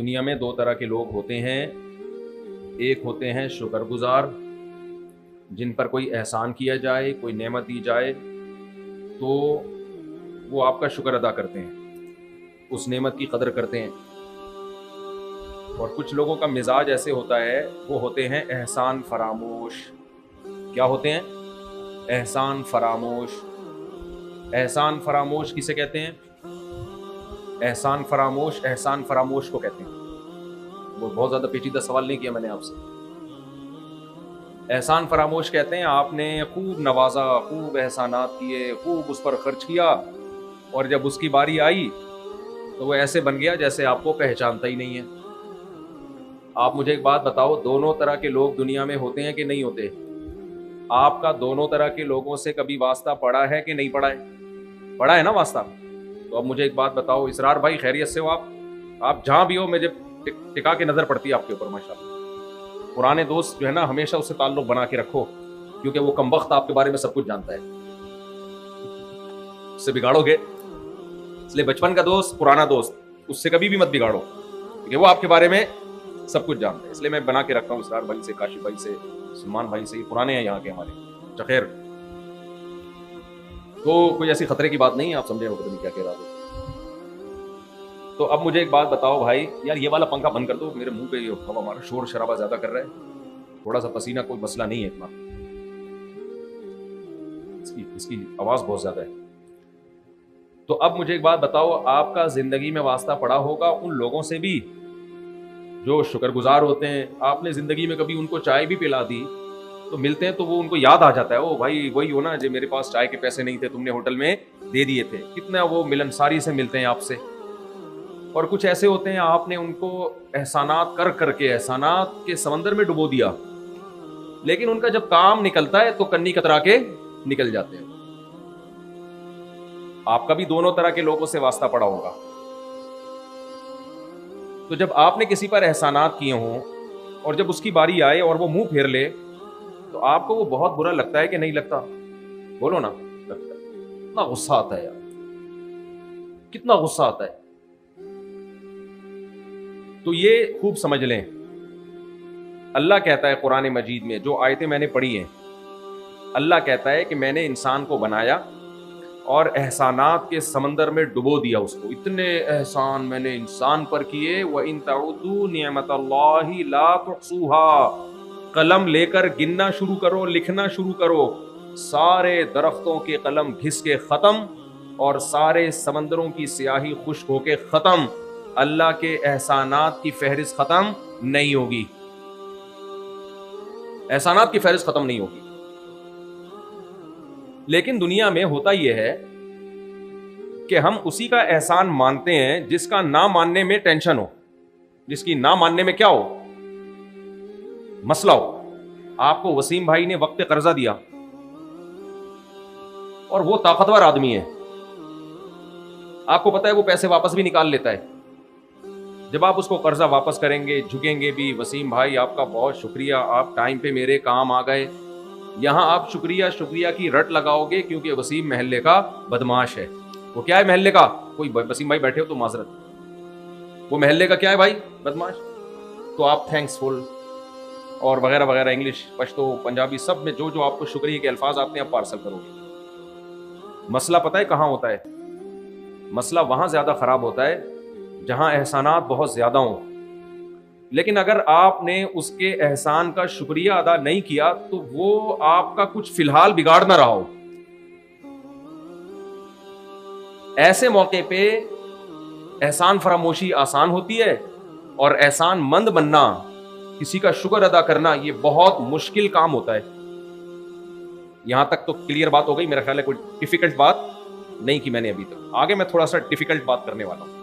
دنیا میں دو طرح کے لوگ ہوتے ہیں. ایک ہوتے ہیں شکر گزار، جن پر کوئی احسان کیا جائے، کوئی نعمت دی جائے تو وہ آپ کا شکر ادا کرتے ہیں، اس نعمت کی قدر کرتے ہیں. اور کچھ لوگوں کا مزاج ایسے ہوتا ہے، وہ ہوتے ہیں احسان فراموش. کیا ہوتے ہیں؟ احسان فراموش. احسان فراموش کسے کہتے ہیں؟ احسان فراموش کو کہتے ہیں. وہ بہت زیادہ پیچیدہ سوال نہیں کیا میں نے آپ سے. احسان فراموش کہتے ہیں آپ نے خوب نوازا، خوب احسانات کیے، خوب اس پر خرچ کیا، اور جب اس کی باری آئی تو وہ ایسے بن گیا جیسے آپ کو پہچانتا ہی نہیں ہے. آپ مجھے ایک بات بتاؤ، دونوں طرح کے لوگ دنیا میں ہوتے ہیں کہ نہیں ہوتے؟ آپ کا دونوں طرح کے لوگوں سے کبھی واسطہ پڑا ہے کہ نہیں پڑا ہے؟ پڑا ہے نا واسطہ. تو اب مجھے ایک بات بتاؤ، اسرار بھائی خیریت سے ہو آپ جہاں بھی ہو مجھے ٹکا کے نظر پڑتی ہے آپ کے اوپر ماشاءاللہ. پرانے دوست جو ہے نا ہمیشہ اس سے تعلق بنا کے رکھو، کیونکہ وہ کم وقت آپ کے بارے میں سب کچھ جانتا ہے، اس سے بگاڑو گے. اس لیے بچپن کا دوست، پرانا دوست، اس سے کبھی بھی مت بگاڑو، کیونکہ وہ آپ کے بارے میں سب کچھ جانتا ہے. اس لیے میں بنا کے رکھتا ہوں اسرار بھائی سے، کاشف بھائی سے، سلمان بھائی سے. یہ پرانے ہیں یہاں کے ہمارے. خیر، تو کوئی ایسی خطرے کی بات نہیں ہے، آپ سمجھے ہو پتہ نہیں کیا کہہ رہا تھا. تو اب مجھے ایک بات بتاؤ بھائی، یار یہ والا پنکھا بند کر دو، میرے منہ پہ یہ ہوا ہمارا شور شرابہ زیادہ کر رہا ہے. تھوڑا سا پسینہ کوئی مسئلہ نہیں ہے اتنا، اس کی آواز بہت زیادہ ہے. تو اب مجھے ایک بات بتاؤ، آپ کا زندگی میں واسطہ پڑا ہوگا ان لوگوں سے بھی جو شکر گزار ہوتے ہیں. آپ نے زندگی میں کبھی ان کو چائے بھی پلا دی تو ملتے ہیں تو وہ ان کو یاد آ جاتا ہے، او بھائی وہی ہو نا جو میرے پاس چائے کے پیسے نہیں تھے، تم نے ہوٹل میں دے دیے تھے. کتنا وہ ملنساری سے ملتے ہیں آپ سے. اور کچھ ایسے ہوتے ہیں آپ نے ان کو احسانات کر کر کے احسانات کے سمندر میں ڈبو دیا، لیکن ان کا جب کام نکلتا ہے تو کنی کترا کے نکل جاتے ہیں. آپ کا بھی دونوں طرح کے لوگوں سے واسطہ پڑا ہوگا. تو جب آپ نے کسی پر احسانات کیے ہوں اور جب اس کی باری آئے اور وہ منہ پھیر لے تو آپ کو وہ بہت برا لگتا ہے کہ نہیں لگتا؟ بولو نا. لگتا ہے. کتنا غصہ آتا ہے یار، کتنا غصہ آتا ہے. تو یہ خوب سمجھ لیں، اللہ کہتا ہے قرآن مجید میں، جو آیتیں میں نے پڑھی ہیں، اللہ کہتا ہے کہ میں نے انسان کو بنایا اور احسانات کے سمندر میں ڈبو دیا اس کو. اتنے احسان میں نے انسان پر کیے. وَإِن تَعُدُّوا نِعْمَتَ اللَّهِ لَا تُحْصُوهَا. قلم لے کر گننا شروع کرو، لکھنا شروع کرو، سارے درختوں کے قلم گھس کے ختم اور سارے سمندروں کی سیاہی خشک ہو کے ختم. اللہ کے احسانات کی فہرست ختم نہیں ہوگی. احسانات کی فہرست ختم نہیں ہوگی. لیکن دنیا میں ہوتا یہ ہے کہ ہم اسی کا احسان مانتے ہیں جس کا نہ ماننے میں ٹینشن ہو، جس کی نہ ماننے میں کیا ہو، مسئلہ ہو. آپ کو وسیم بھائی نے وقت قرضہ دیا اور وہ طاقتور آدمی ہے، آپ کو پتا ہے وہ پیسے واپس بھی نکال لیتا ہے. جب آپ اس کو قرضہ واپس کریں گے، جھکیں گے بھی، وسیم بھائی آپ کا بہت شکریہ، آپ ٹائم پہ میرے کام آ گئے. یہاں آپ شکریہ کی رٹ لگاؤ گے کیونکہ وسیم محلے کا بدماش ہے. وہ کیا ہے محلے کا؟ کوئی وسیم بھائی بیٹھے ہو تو معذرت، وہ محلے کا کیا ہے بھائی؟ بدماش. تو آپ تھینکس فل اور وغیرہ وغیرہ، انگلش، پشتو، پنجابی، سب میں جو آپ کو شکریہ کے الفاظ آتے ہیں آپ پارسل کرو گے. مسئلہ پتہ ہے کہاں ہوتا ہے؟ مسئلہ وہاں زیادہ خراب ہوتا ہے جہاں احسانات بہت زیادہ ہوں، لیکن اگر آپ نے اس کے احسان کا شکریہ ادا نہیں کیا تو وہ آپ کا کچھ فی الحال بگاڑ نہ رہا ہو. ایسے موقع پہ احسان فراموشی آسان ہوتی ہے اور احسان مند بننا، کسی کا شکر ادا کرنا، یہ بہت مشکل کام ہوتا ہے. یہاں تک تو کلیئر بات ہو گئی میرا خیال ہے، کوئی ڈیفیکلٹ بات نہیں کی میں نے ابھی تک. آگے میں تھوڑا سا ڈیفیکلٹ بات کرنے والا ہوں.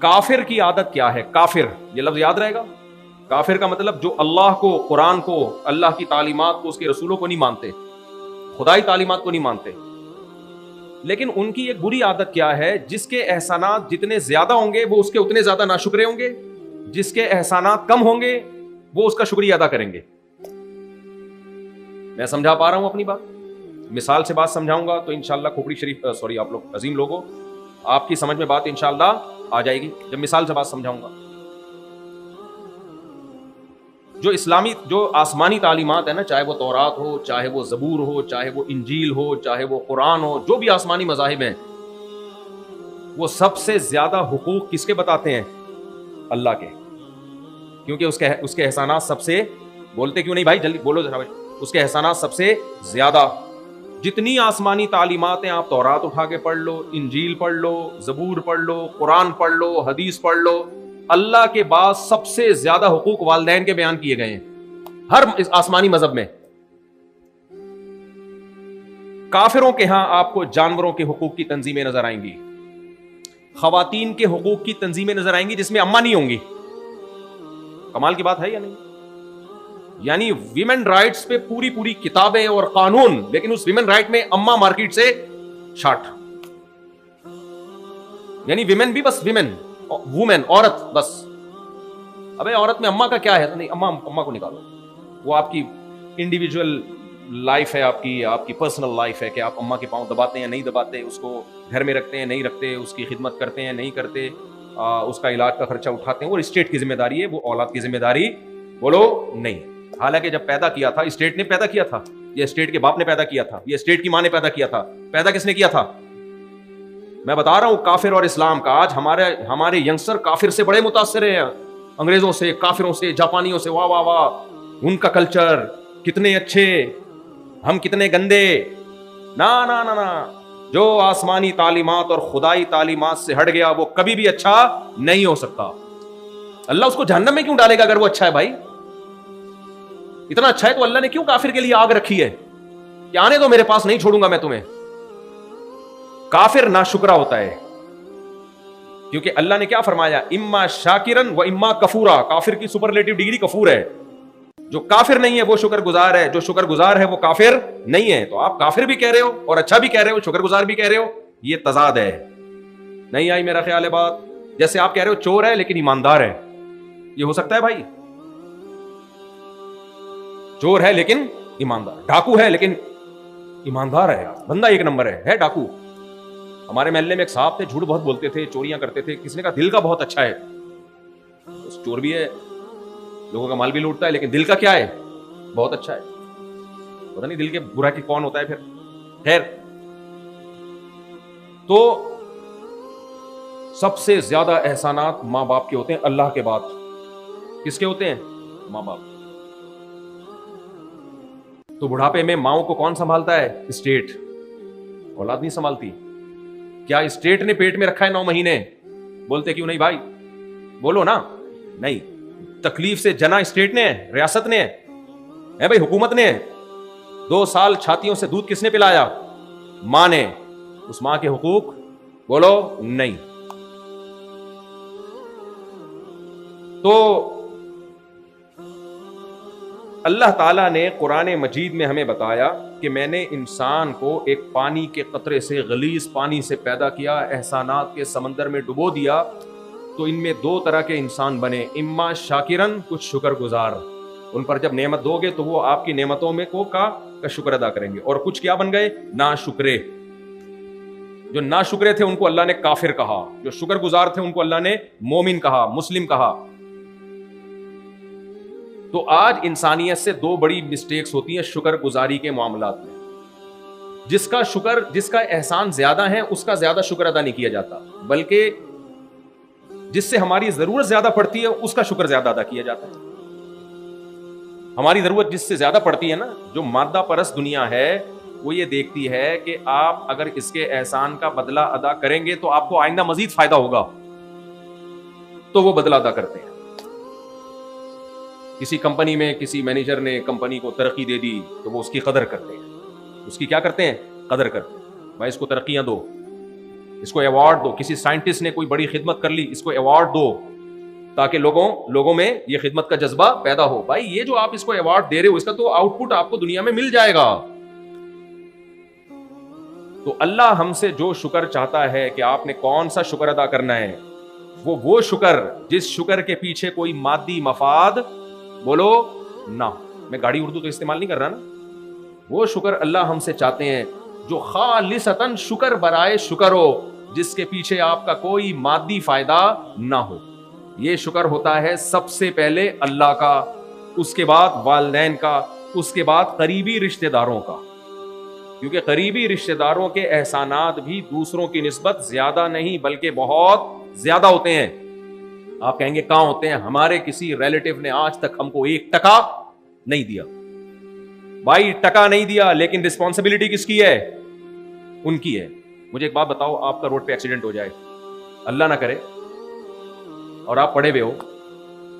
کافر کی عادت کیا ہے؟ کافر، یہ لفظ یاد رہے گا. کافر کا مطلب جو اللہ کو، قرآن کو، اللہ کی تعلیمات کو، اس کے رسولوں کو نہیں مانتے، خدائی تعلیمات کو نہیں مانتے. لیکن ان کی ایک بری عادت کیا ہے؟ جس کے احسانات جتنے زیادہ ہوں گے وہ اس کے اتنے زیادہ ناشکرے ہوں گے، جس کے احسانات کم ہوں گے وہ اس کا شکریہ ادا کریں گے. میں سمجھا پا رہا ہوں اپنی بات؟ مثال سے بات سمجھاؤں گا تو انشاءاللہ کھوپڑی شریف آپ لوگ عظیم لوگوں، آپ کی سمجھ میں بات انشاءاللہ آ جائے گی جب مثال سے بات سمجھاؤں گا. جو آسمانی تعلیمات ہے نا، چاہے وہ تورات ہو، چاہے وہ زبور ہو، چاہے وہ انجیل ہو، چاہے وہ قرآن ہو، جو بھی آسمانی مذاہب ہیں، وہ سب سے زیادہ حقوق کس کے بتاتے ہیں؟ اللہ کے. کیونکہ اس کے احسانات سب سے، بولتے کیوں نہیں بھائی، جلدی بولو ذرا بھائی. اس کے احسانات سب سے زیادہ. جتنی آسمانی تعلیمات ہیں، آپ تورات اٹھا کے پڑھ لو، انجیل پڑھ لو، زبور پڑھ لو، قرآن پڑھ لو، حدیث پڑھ لو، اللہ کے بعد سب سے زیادہ حقوق والدین کے بیان کیے گئے ہیں ہر آسمانی مذہب میں. کافروں کے ہاں آپ کو جانوروں کے حقوق کی تنظیمیں نظر آئیں گی، خواتین کے حقوق کی تنظیمیں نظر آئیں گی جس میں اماں نہیں ہوں گی. کمال کی بات ہے یا نہیں؟ یعنی ویمن رائٹس پہ پوری کتابیں اور قانون، لیکن اس ویمن رائٹ میں اماں مارکیٹ سے شارٹ. یعنی ویمن بھی بس وومن، عورت بس. ابے عورت میں اماں کا کیا ہے؟ نہیں، اماں کو نکالو. وہ آپ کی انڈیویجول لائف ہے، آپ کی پرسنل لائف ہے کہ آپ اماں کے پاؤں دباتے ہیں نہیں دباتے، اس کو گھر میں رکھتے ہیں نہیں رکھتے، اس کی خدمت کرتے ہیں نہیں کرتے، اس کا علاج کا خرچہ اٹھاتے ہیں. وہ اسٹیٹ کی ذمہ داری ہے، وہ اولاد کی ذمہ داری بولو نہیں. حالانکہ جب پیدا کیا تھا اسٹیٹ نے پیدا کیا تھا، یہ اسٹیٹ کے باپ نے پیدا کیا تھا، یہ اسٹیٹ کی ماں نے پیدا کیا تھا. پیدا کس نے کیا تھا؟ میں بتا رہا ہوں کافر اور اسلام کا. آج ہمارے ینگسٹر کافر سے بڑے متاثر ہیں، انگریزوں سے، کافروں سے، جاپانیوں سے. واہ واہ واہ، ان کا کلچر کتنے اچھے، ہم کتنے گندے. نا نا نا نا، جو آسمانی تعلیمات اور خدائی تعلیمات سے ہٹ گیا وہ کبھی بھی اچھا نہیں ہو سکتا. اللہ اس کو جہنم میں کیوں ڈالے گا اگر وہ اچھا ہے؟ بھائی اتنا اچھا ہے تو اللہ نے کیوں کافر کے لیے آگ رکھی ہے کہ آنے دو میرے پاس، نہیں چھوڑوں گا میں تمہیں. کافر ناشکرا ہوتا ہے، کیونکہ اللہ نے کیا فرمایا؟ اما شاکرن و اما کفورا. کافر کی سپرلیٹو ڈگری کفور ہے. جو کافر نہیں ہے وہ شکر گزار ہے، جو شکر گزار ہے وہ کافر نہیں ہے. تو آپ کافر بھی کہہ رہے ہو اور اچھا بھی کہہ رہے ہو، شکر گزار بھی کہہ رہے ہو. یہ تضاد ہے. نہیں آئی میرا خیال ہے بات؟ جیسے آپ کہہ رہے ہو چور ہے لیکن ایماندار ہے، یہ ہو سکتا ہے بھائی؟ چور ہے لیکن ایماندار، ڈاکو ہے لیکن ایماندار ہے، بندہ ایک نمبر ہے ڈاکو. ہمارے محلے میں ایک صاحب تھے، جھوٹ بہت بولتے تھے، چوریاں کرتے تھے. کس نے کہا دل کا بہت اچھا ہے. چور بھی ہے، لوگوں کا مال بھی لوٹتا ہے، لیکن دل کا کیا ہے؟ بہت اچھا ہے. پتہ نہیں دل کے برا کی کون ہوتا ہے پھر. خیر، تو سب سے زیادہ احسانات ماں باپ کے ہوتے ہیں اللہ کے بعد. کس کے ہوتے ہیں؟ ماں باپ. تو بڑھاپے میں ماؤں کو کون سنبھالتا ہے؟ اسٹیٹ. اولاد نہیں سنبھالتی. کیا اسٹیٹ نے پیٹ میں رکھا ہے 9 مہینے؟ بولتے کیوں نہیں بھائی؟ بولو نا. نہیں، تکلیف سے جنا اسٹیٹ نے ہے، ریاست نے ہے بھائی، حکومت نے ہے. 2 سال چھاتیوں سے دودھ کس نے پلایا؟ ماں نے. اس ماں کے حقوق بولو نہیں. تو اللہ تعالیٰ نے قرآن مجید میں ہمیں بتایا کہ میں نے انسان کو ایک پانی کے قطرے سے، غلیظ پانی سے پیدا کیا، احسانات کے سمندر میں ڈبو دیا. تو ان میں 2 طرح کے انسان بنے، اما شاکرن، کچھ شکر گزار. ان پر جب نعمت دو گے تو وہ آپ کی نعمتوں میں کا شکر ادا کریں گے. اور کچھ کیا بن گئے؟ ناشکرے. جو ناشکرے تھے ان کو اللہ نے کافر کہا، جو شکر گزار تھے ان کو اللہ نے مومن کہا، مسلم کہا. تو آج انسانیت سے 2 بڑی مسٹیکس ہوتی ہیں شکر گزاری کے معاملات میں. جس کا احسان زیادہ ہے اس کا زیادہ شکر ادا نہیں کیا جاتا، بلکہ جس سے ہماری ضرورت زیادہ پڑتی ہے اس کا شکر زیادہ ادا کیا جاتا ہے. ہماری ضرورت جس سے زیادہ پڑتی ہے نا، جو مادہ پرست دنیا ہے وہ یہ دیکھتی ہے کہ آپ اگر اس کے احسان کا بدلہ ادا کریں گے تو آپ کو آئندہ مزید فائدہ ہوگا، تو وہ بدلہ ادا کرتے ہیں. کسی کمپنی میں کسی مینیجر نے کمپنی کو ترقی دے دی تو وہ اس کی قدر کرتے ہیں. اس کی کیا کرتے ہیں؟ قدر کرتے ہیں. بھائی اس کو ترقیاں دو، اس کو ایوارڈ دو. کسی سائنٹسٹ نے کوئی بڑی خدمت کر لی، اس کو ایوارڈ دو تاکہ لوگوں میں یہ خدمت کا جذبہ پیدا ہو. بھائی یہ جو آپ اس کو ایوارڈ دے رہے ہو اس کا تو آؤٹ پٹ آپ کو دنیا میں مل جائے گا. تو اللہ ہم سے جو شکر چاہتا ہے کہ آپ نے کون سا شکر ادا کرنا ہے، وہ شکر جس شکر کے پیچھے کوئی مادی مفاد بولو نہ. میں گاڑی اردو تو استعمال نہیں کر رہا نا. وہ شکر اللہ ہم سے چاہتے ہیں جو خالصتاً شکر برائے شکر ہو. جس کے پیچھے آپ کا کوئی مادی فائدہ نہ ہو. یہ شکر ہوتا ہے سب سے پہلے اللہ کا, اس کے بعد والدین کا, اس کے بعد قریبی رشتہ داروں کا, کیونکہ قریبی رشتہ داروں کے احسانات بھی دوسروں کی نسبت زیادہ نہیں بلکہ بہت زیادہ ہوتے ہیں. آپ کہیں گے کہاں ہوتے ہیں؟ ہمارے کسی ریلیٹو نے آج تک ہم کو 1 ٹکا نہیں دیا. بھائی ٹکا نہیں دیا, لیکن رسپانسبلٹی کس کی ہے؟ ان کی ہے. مجھے ایک بات بتاؤ, آپ کا روڈ پہ ایکسیڈنٹ ہو جائے, اللہ نہ کرے, اور آپ پڑے ہوئے ہو,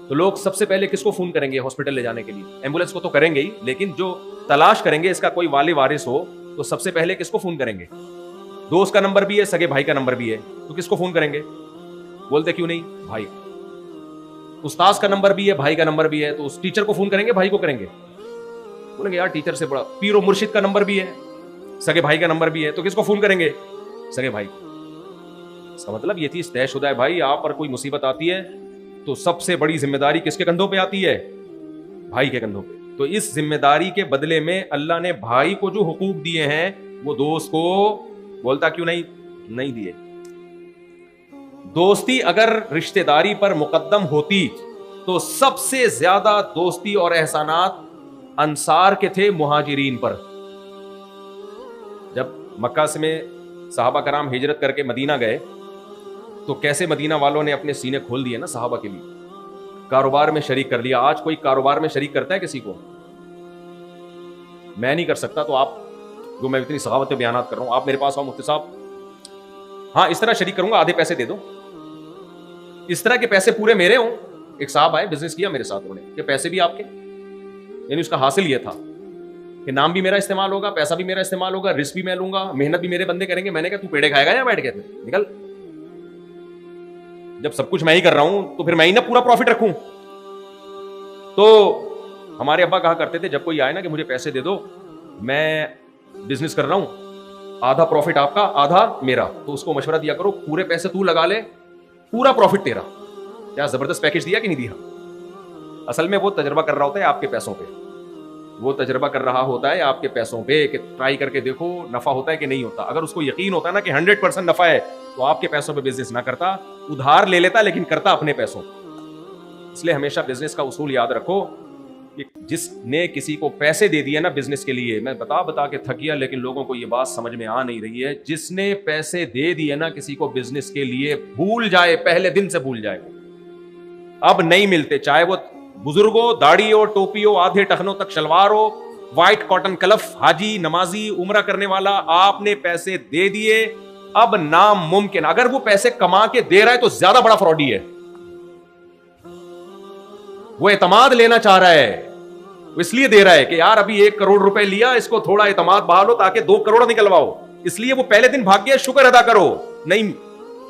تو لوگ سب سے پہلے کس کو فون کریں گے ہاسپٹل لے جانے کے لیے؟ ایمبولینس کو تو کریں گے ہی, لیکن جو تلاش کریں گے اس کا کوئی والی وارث ہو تو سب سے پہلے کس کو فون کریں گے؟ دوست کا نمبر بھی ہے, سگے بھائی کا نمبر بھی ہے, تو کس کو فون کریں گے؟ بولتے کیوں نہیں؟ بھائی. استاذ کا نمبر بھی ہے, بھائی کا نمبر بھی ہے, تو اس ٹیچر کو فون کریں گے, بھائی کو کریں گے؟ بولیں گے یار ٹیچر سے بڑا. پیر و مرشد کا نمبر بھی ہے, سگے بھائی کا نمبر بھی ہے, تو کس کو فون کریں گے؟ سگے بھائی. اس کا مطلب یہ چیز طے شدہ ہے بھائی, آپ پر کوئی مصیبت آتی ہے تو سب سے بڑی ذمہ داری کس کے کندھوں پہ آتی ہے؟ بھائی کے کندھوں پہ. تو اس ذمہ داری کے بدلے میں اللہ نے بھائی کو جو حقوق دیے ہیں وہ دوست کو بولتا کیوں نہیں دیے. دوستی اگر رشتہ داری پر مقدم ہوتی تو سب سے زیادہ دوستی اور احسانات انصار کے تھے مہاجرین پر. جب مکہ سے میں صحابہ کرام ہجرت کر کے مدینہ گئے تو کیسے مدینہ والوں نے اپنے سینے کھول دیے نا صحابہ کے لیے, کاروبار میں شریک کر لیا. آج کوئی کاروبار میں شریک کرتا ہے کسی کو؟ میں نہیں کر سکتا, تو آپ جو میں اتنی سخاوت بیانات کر رہا ہوں, آپ میرے پاس آؤ مفتی صاحب, ہاں اس طرح شریک کروں گا, آدھے پیسے دے دو, اس طرح کے پیسے پورے میرے ہوں. ایک صاحب آئے, بزنس کیا میرے ساتھ, انہوں نے کہ پیسے بھی آپ کے, یعنی اس کا حاصل یہ تھا کہ نام بھی میرا استعمال ہوگا, پیسہ بھی میرا استعمال ہوگا, رسک بھی میں لوں گا, محنت بھی میرے بندے کریں گے. میں نے کہا تو پیڑے کھائے گا یا بیٹھ کے نکل, جب سب کچھ میں ہی کر رہا ہوں تو پھر میں ہی نہ پورا پروفٹ رکھوں. تو ہمارے ابا کہا کرتے تھے جب کوئی آئے نا کہ مجھے پیسے دے دو, میں بزنس کر رہا ہوں, آدھا پروفٹ آپ کا آدھا میرا, تو اس کو مشورہ دیا کرو پورے پیسے تو لگا لے, پورا پروفٹ تیرا. کیا زبردست پیکج دیا کہ نہیں دیا؟ اصل میں وہ تجربہ کر رہا ہوتا ہے آپ کے پیسوں پہ, وہ تجربہ کر رہا ہوتا ہے آپ کے پیسوں پہ کہ ٹرائی کر کے دیکھو نفع ہوتا ہے کہ نہیں ہوتا. اگر اس کو یقین ہوتا ہے نا کہ 100% نفع ہے تو آپ کے پیسوں پہ بزنس نہ کرتا, ادھار لے لیتا لیکن کرتا اپنے پیسوں. اس لیے ہمیشہ بزنس کا اصول یاد رکھو کہ جس نے کسی کو پیسے دے دیے نا بزنس کے لیے, میں بتا کے تھک گیا لیکن لوگوں کو یہ بات سمجھ میں آ نہیں رہی ہے, جس نے پیسے دے دیے نا کسی کو بزنس کے لیے, بھول جائے, پہلے دن سے بھول جائے, وہ اب نہیں ملتے. چاہے وہ بزرگ ہو, داڑھی ہو, ٹوپی ہو, آدھے ٹخنوں تک شلوار ہو, وائٹ کاٹن کلف, حاجی, نمازی, عمرہ کرنے والا, آپ نے پیسے دے دیے, اب ناممکن. اگر وہ پیسے کما کے دے رہا ہے تو زیادہ بڑا فراڈی ہے. وہ اعتماد لینا چاہ رہا ہے, اس لیے دے رہا ہے کہ یار ابھی 1 کروڑ روپے لیا, اس کو تھوڑا اعتماد بحال ہو تاکہ 2 کروڑ نکلواؤ, اس لیے وہ پہلے دن بھاگ گیا, شکر ادا کرو. نہیں,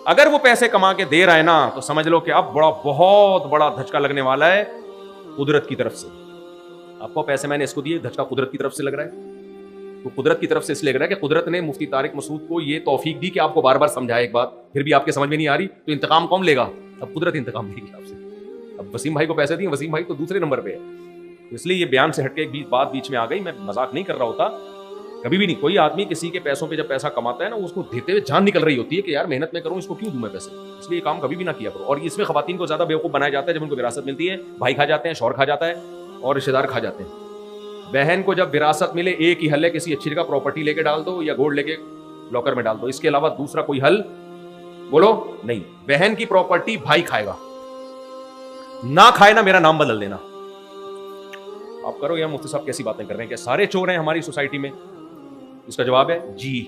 اگر وہ پیسے کما کے دے رہا ہے نا تو سمجھ لو کہ اب بہت بڑا دھچکا لگنے والا ہے قدرت کی طرف سے. آپ کو پیسے میں نے اس کو دیے, دھچکا قدرت کی طرف سے لگ رہا ہے. تو قدرت کی طرف سے اس لیے لگ رہا ہے کہ قدرت نے مفتی طارق مسعود کو یہ توفیق دی کہ آپ کو بار بار سمجھائے ایک بات, پھر بھی آپ کے سمجھ میں نہیں آ رہی, تو انتقام کون لے گا؟ اب قدرت انتقام لے گی آپ سے. اب وسیم بھائی کو پیسے دیے, وسیم بھائی تو دوسرے نمبر پہ ہے. اس لیے یہ بیان سے ہٹ کے ایک بات بیچ میں آ گئی, میں مذاق نہیں کر رہا ہوتا کبھی بھی نہیں. کوئی آدمی کسی کے پیسوں پہ جب پیسہ کماتا ہے نا, اس کو دیتے ہوئے جان نکل رہی ہوتی ہے کہ یار محنت میں کروں, اس کو کیوں دوں میں پیسے. اس لیے یہ کام کبھی بھی نہ کیا کرو. اور اس میں خواتین کو زیادہ بیوقوف بنایا جاتا ہے جب ان کو وراثت ملتی ہے, بھائی کھا جاتے ہیں, شوہر کھا جاتا ہے, اور رشتے دار کھا جاتے ہیں. بہن کو جب وراثت ملے, ایک ہی حل ہے, کسی اچھی جگہ پراپرٹی لے کے ڈال دو یا گولڈ لے کے لاکر میں ڈال دو, اس کے علاوہ دوسرا کوئی حل بولو نہیں. بہن کی پراپرٹی بھائی کھائے گا, نہ کھائے نا میرا نام بدل دینا. آپ کرو یا مفتی صاحب کیسی باتیں کر رہے ہیں, کہ سارے چور ہیں ہماری سوسائٹی میں؟ اس کا جواب ہے جی.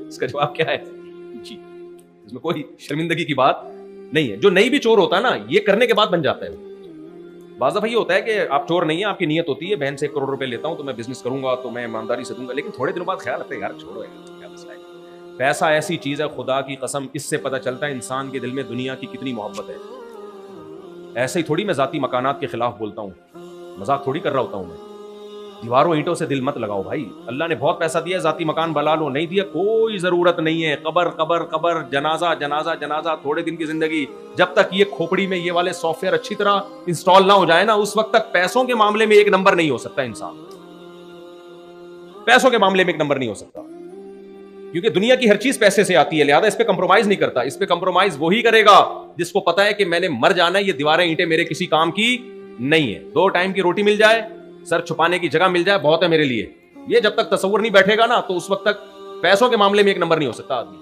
اس کا جواب کیا ہے؟ جی. اس میں کوئی شرمندگی کی بات نہیں ہے. جو نہیں بھی چور ہوتا ہے نا, یہ کرنے کے بعد بن جاتا ہے. بعض دفعہ یہ ہوتا ہے کہ آپ چور نہیں ہیں, آپ کی نیت ہوتی ہے بہن سے 1 کروڑ روپے لیتا ہوں تو میں بزنس کروں گا, تو میں ایمانداری سے دوں گا, لیکن تھوڑے دنوں بعد خیال آتا ہے یار چھوڑو کیا مسئلہ ہے. پیسہ ایسی چیز ہے, خدا کی قسم, اس سے پتہ چلتا ہے انسان کے دل میں دنیا کی کتنی محبت ہے. ایسے ہی تھوڑی میں ذاتی مکانات کے خلاف بولتا ہوں, مذاق تھوڑی کر رہا ہوتا ہوں میں. دیواروں اینٹوں سے دل مت لگاؤ بھائی. اللہ نے بہت پیسہ دیا, ذاتی مکان بنا لو, نہیں دیا کوئی ضرورت نہیں ہے. قبر قبر قبر, جنازہ جنازہ جنازہ, تھوڑے دن کی زندگی. جب تک یہ کھوپڑی میں یہ والے سافٹ ویئر اچھی طرح انسٹال نہ ہو جائے نا, اس وقت تک پیسوں کے معاملے میں 1 نمبر نہیں ہو سکتا انسان. پیسوں کے معاملے میں 1 نمبر نہیں ہو سکتا. کیونکہ دنیا کی ہر چیز پیسے سے آتی ہے, لہذا اس پہ کمپرومائز نہیں کرتا. اس پہ کمپرومائز وہی کرے گا جس کو پتا ہے کہ میں نے مر جانا ہے, یہ دیواریں اینٹیں میرے کسی کام کی نہیں ہے. 2 ٹائم کی روٹی مل جائے, سر چھپانے کی جگہ مل جائے, بہت ہے میرے لیے. یہ جب تک تصور نہیں بیٹھے گا نا, تو اس وقت تک پیسوں کے معاملے میں 1 نمبر نہیں ہو سکتا آدمی.